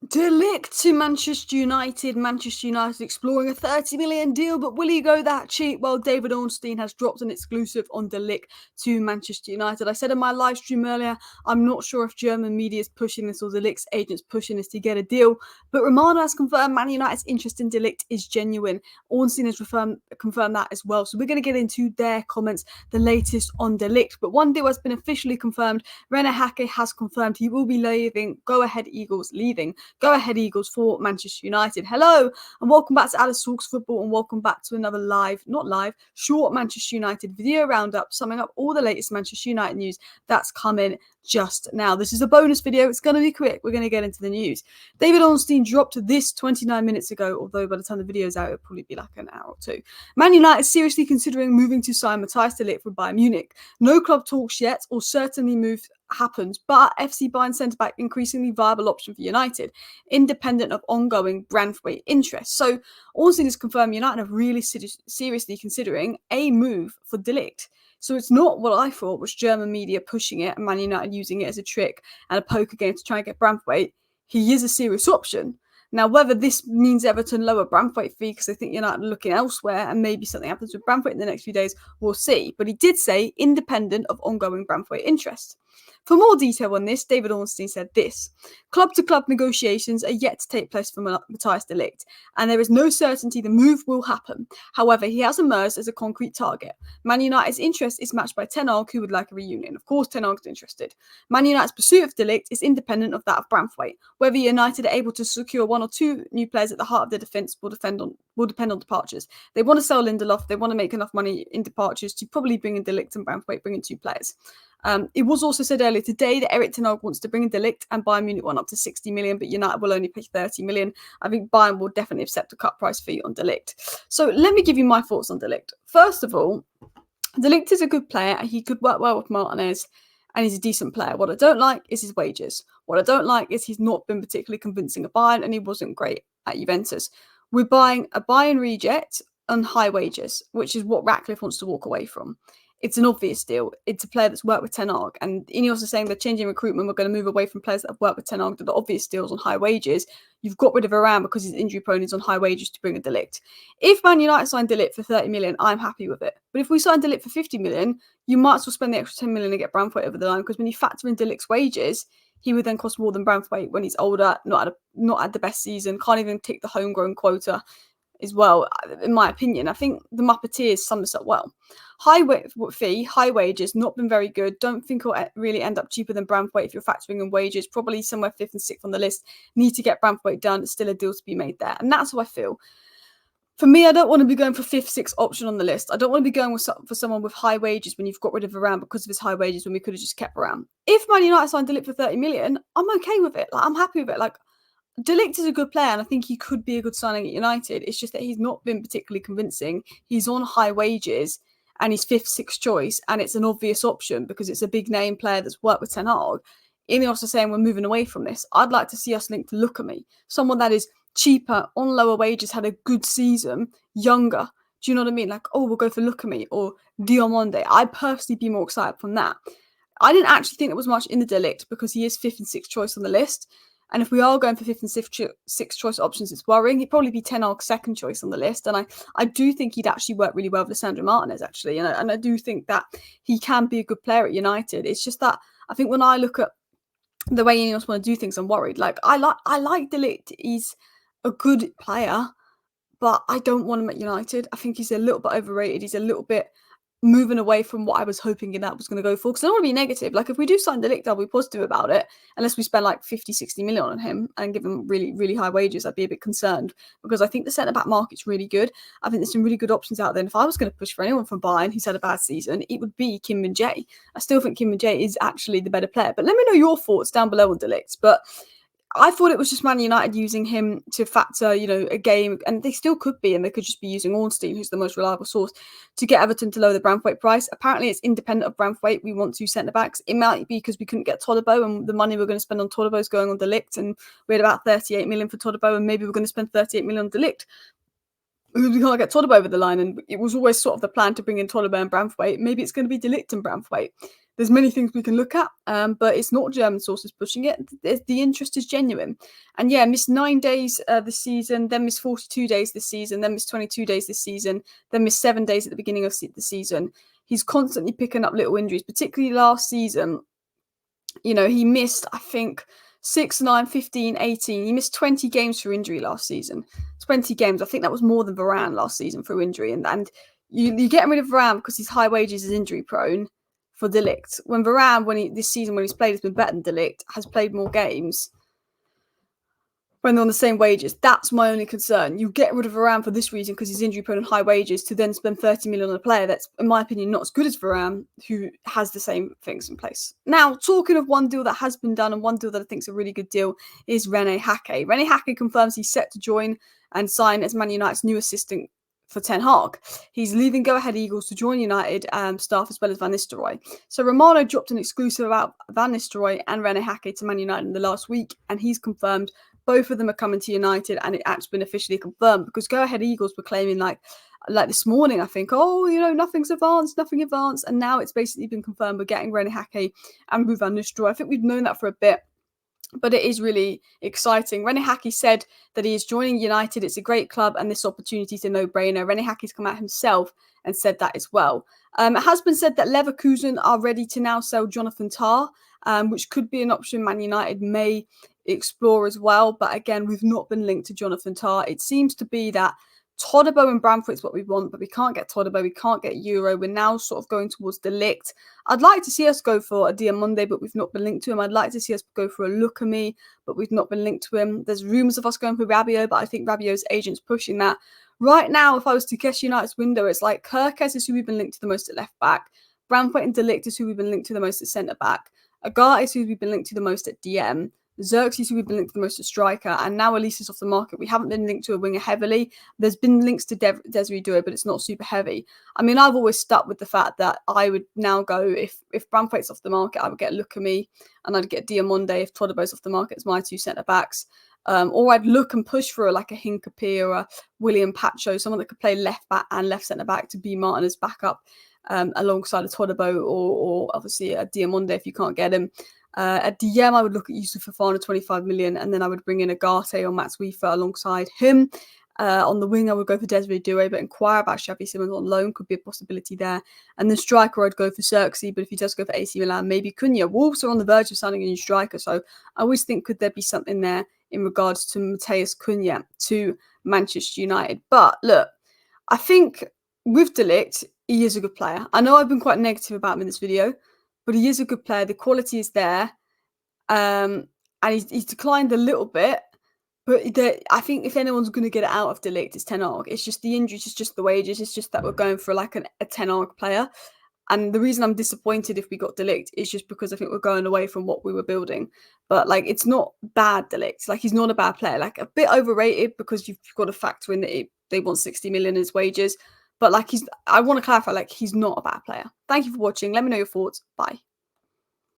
De Ligt to Manchester United. Manchester United exploring a 30 million deal, but will he go that cheap? Well, David Ornstein has dropped an exclusive on De Ligt to Manchester United. I said in my live stream earlier, I'm not sure if German media is pushing this or De Ligt's agents pushing this to get a deal, but Romano has confirmed Man United's interest in De Ligt is genuine. Ornstein has confirmed that as well. So we're going to get into their comments, the latest on De Ligt. But one deal has been officially confirmed. Rene Hake has confirmed he will be leaving. Go Ahead Eagles leaving. Go Ahead Eagles for Manchester United. Hello and welcome back to Alice Talks Football and welcome back to another short Manchester United video roundup summing up all the latest Manchester United news that's coming just now. This is a bonus video. It's going to be quick. We're going to get into the news. David Ornstein dropped this 29 minutes ago, although by the time the video is out, it'll probably be like an hour or two. Man United seriously considering moving to sign Matthias de Ligt from Bayern Munich. No club talks yet, or certainly move happens, but FC Bayern centre-back increasingly viable option for United, independent of ongoing Branthwaite interest. So Ornstein has confirmed United are really seriously considering a move for De Ligt. So it's not what I thought was German media pushing it and Man United using it as a trick and a poker game to try and get Branthwaite. He is a serious option. Now, whether this means Everton lower Branthwaite fee because they think United are looking elsewhere and maybe something happens with Branthwaite in the next few days, we'll see. But he did say independent of ongoing Branthwaite interest. For more detail on this, David Ornstein said this: club-to-club negotiations are yet to take place for Matthias de Ligt, and there is no certainty the move will happen. However, he has emerged as a concrete target. Man United's interest is matched by Ten Hag, who would like a reunion. Of course, Ten Hag's interested. Man United's pursuit of de Ligt is independent of that of Branthwaite. Whether United are able to secure one or two new players at the heart of their defence will depend on departures. They want to sell Lindelof. They want to make enough money in departures to probably bring in de Ligt and Branthwaite, bring in two players. It was also said earlier today that Erik ten Hag wants to bring in De Ligt and Bayern Munich went up to 60 million, but United will only pay 30 million. I think Bayern will definitely accept a cut price fee on De Ligt. So let me give you my thoughts on De Ligt. First of all, De Ligt is a good player. He could work well with Martinez and he's a decent player. What I don't like is his wages. What I don't like is he's not been particularly convincing at Bayern and he wasn't great at Juventus. We're buying a Bayern reject on high wages, which is what Ratcliffe wants to walk away from. It's an obvious deal. It's a player that's worked with Ten Hag. And Ineos are saying they're changing recruitment. We're going to move away from players that have worked with Ten Hag that are obvious deals on high wages. You've got rid of Varane because he's injury prone. He's on high wages to bring a De Ligt. If Man United sign De Ligt for 30 million, I'm happy with it. But if we sign De Ligt for 50 million, you might as well spend the extra 10 million to get Branthwaite over the line, because when you factor in De Ligt's wages, he would then cost more than Branthwaite when he's older, not at the best season, can't even tick the homegrown quota as well, in my opinion. I think the Muppeteers sum this up well. High fee, high wages, not been very good. Don't think it'll really end up cheaper than Branthwaite if you're factoring in wages. Probably somewhere 5th and 6th on the list. Need to get Branthwaite done. It's still a deal to be made there. And that's how I feel. For me, I don't want to be going for 5th, 6th option on the list. I don't want to be going for someone with high wages when you've got rid of Varane because of his high wages when we could have just kept Varane. If Man United signed De Ligt for 30 million, I'm okay with it. I'm happy with it. De Ligt is a good player and I think he could be a good signing at United. It's just that he's not been particularly convincing. He's on high wages and he's 5th, 6th choice and it's an obvious option because it's a big name player that's worked with Ten Hag. Ineos are saying we're moving away from this. I'd like to see us linked to Look at Me. Someone that is cheaper, on lower wages, had a good season, younger. Do you know what I mean? We'll go for Look at Me or Diamonde. I'd personally be more excited from that. I didn't actually think there was much in the De Ligt because he is 5th and 6th choice on the list. And if we are going for 5th and 6th choice options, it's worrying. He'd probably be Ten Hag's 2nd choice on the list. And I do think he'd actually work really well with Lisandro Martinez, actually. And I do think that he can be a good player at United. It's just that I think when I look at the way Ineos want to do things, I'm worried. I like De Ligt. He's a good player, but I don't want him at United. I think he's a little bit overrated. He's a little bit moving away from what I was hoping that was going to go for, because I don't want to be negative. If we do sign De Ligt, I'll be positive about it, unless we spend 50, 60 million on him and give him really, really high wages. I'd be a bit concerned because I think the centre-back market's really good. I think there's some really good options out there, and if I was going to push for anyone from Bayern who's had a bad season, it would be Kim Min-jae. I still think Kim Min-jae is actually the better player, but let me know your thoughts down below on De Ligt. But I thought it was just Man United using him to factor, a game, and they still could be, and they could just be using Ornstein, who's the most reliable source, to get Everton to lower the Branthwaite price. Apparently, it's independent of Branthwaite. We want 2 centre-backs. It might be because we couldn't get Todibo, and the money we're going to spend on Todibo is going on De Ligt, and we had about 38 million for Todibo, and maybe we're going to spend 38 million on De Ligt. We can't get Todibo over the line, and it was always sort of the plan to bring in Todibo and Branthwaite. Maybe it's going to be De Ligt and Branthwaite. there's many things we can look at, but it's not German sources pushing it. The interest is genuine. And yeah, missed 9 days this season, then missed 42 days this season, then missed 22 days this season, then missed 7 days at the beginning of the season. He's constantly picking up little injuries, particularly last season. You know, he missed, I think, 6, 9, 15, 18. He missed 20 games for injury last season. 20 games. I think that was more than Varane last season for injury. And you get rid of Varane because his high wages is injury prone for De Ligt. When Varane, this season when he's played, has been better than De Ligt, has played more games when they're on the same wages. That's my only concern. You get rid of Varane for this reason because he's injury prone and high wages, to then spend 30 million on a player that's, in my opinion, not as good as Varane, who has the same things in place. Now, talking of one deal that has been done and one deal that I think is a really good deal is Rene Hake. Rene Hake confirms he's set to join and sign as Man United's new assistant for Ten Hag. He's leaving Go Ahead Eagles to join United staff as well as Van Nistelrooy. So Romano dropped an exclusive about Van Nistelrooy and Rene Hake to Man United in the last week, and he's confirmed both of them are coming to United, and it's been officially confirmed because Go Ahead Eagles were claiming like this morning, I think, nothing's advanced, and now it's basically been confirmed we're getting Rene Hake and Van Nistelrooy. I think we've known that for a bit, but it is really exciting. Rene Hake said that he is joining United. It's a great club, and this opportunity is a no-brainer. Rene Hake's come out himself and said that as well. It has been said that Leverkusen are ready to now sell Jonathan Tah, which could be an option Man United may explore as well. But again, we've not been linked to Jonathan Tah. It seems to be that Todibo and Bramford is what we want, but we can't get Todibo, we can't get Euro. We're now sort of going towards De Ligt. I'd like to see us go for a Diamonde, but we've not been linked to him. I'd like to see us go for a Look at Me, but we've not been linked to him. There's rumours of us going for Rabiot, but I think Rabiot's agent's pushing that. Right now, if I was to guess United's window, it's like Kerkez is who we've been linked to the most at left back. Bramford and De Ligt is who we've been linked to the most at centre back. Agar is who we've been linked to the most at DM. Xerxes, who we've been linked to the most, a striker, and now Elise is off the market. We haven't been linked to a winger heavily. There's been links to Desiree Doué, but it's not super heavy. I mean, I've always stuck with the fact that I would now go, if Bramford's off the market, I would get Look at Me, and I'd get Diamonde if Todibo's off the market as my two centre-backs. Or I'd look and push for like a Hincapie or a William Pacho, someone that could play left back and left centre-back to be Martin as backup alongside a Todibo or obviously a Diamonde if you can't get him. At DM, I would look at Yusuf Fofana, 25 million, and then I would bring in Agate or Mats Wiefer alongside him. On the wing, I would go for Desiree Doué, but inquire about Xavi Simons on loan, could be a possibility there. And then striker, I'd go for Xerxes, but if he does go for AC Milan, maybe Cunha. Wolves are on the verge of signing a new striker, so I always think, could there be something there in regards to Matheus Cunha to Manchester United? But look, I think with De Ligt, he is a good player. I know I've been quite negative about him in this video, but he is a good player. The quality is there. And he's declined a little bit. But I think if anyone's going to get it out of De Ligt, it's Ten Hag. It's just the injuries, it's just the wages. It's just that we're going for like a Ten Hag player. And the reason I'm disappointed if we got De Ligt is just because I think we're going away from what we were building. But like, it's not bad, De Ligt. Like, he's not a bad player. Like, a bit overrated because you've got to factor in that they want 60 million as wages. But like, I want to clarify, like, he's not a bad player. Thank you for watching. Let me know your thoughts. Bye.